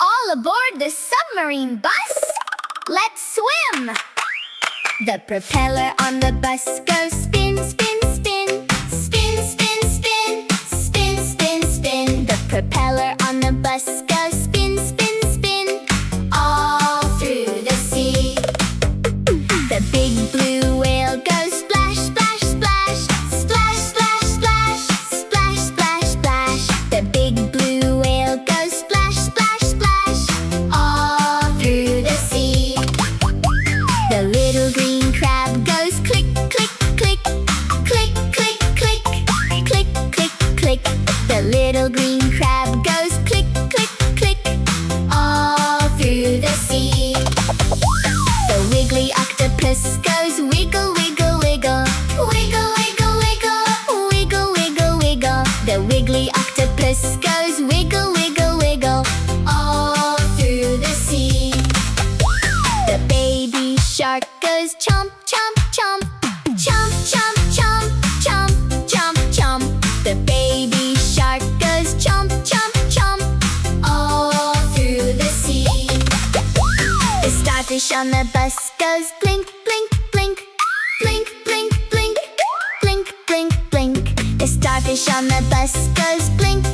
All aboard the submarine bus! Let's swim! The propeller on the bus goes spin, spin, spin. Spin, spin, spin. Spin, spin, spin. The propeller on the bus goes spin, spin, spin. All through the sea. The big blue whale goes splash, splash, splash. Splash, splash, splash. Splash, splash, splash. The big blue whale goes splash, splash, splash. All through the sea. The little green crab goes click, click, click. Click, click, click. Click, click, click. The little green crab goes click, click, click. All through the sea. The wiggly octopus goes wiggle, wiggle, wiggle. Wiggle, wiggle, wiggle. Wiggle, wiggle, wiggle. The wiggly octopus goes wiggle, wiggle, wiggle. All through the sea. The baby shark goes chomp, chomp, chomp. Chomp, chomp, chomp. Chomp, chomp, chomp. The baby shark goes chomp, chomp, chomp. All through the sea. The starfish on the bus goes blink, blink, blink. Blink, blink, blink. Blink, blink, blink. The starfish on the bus goes blink,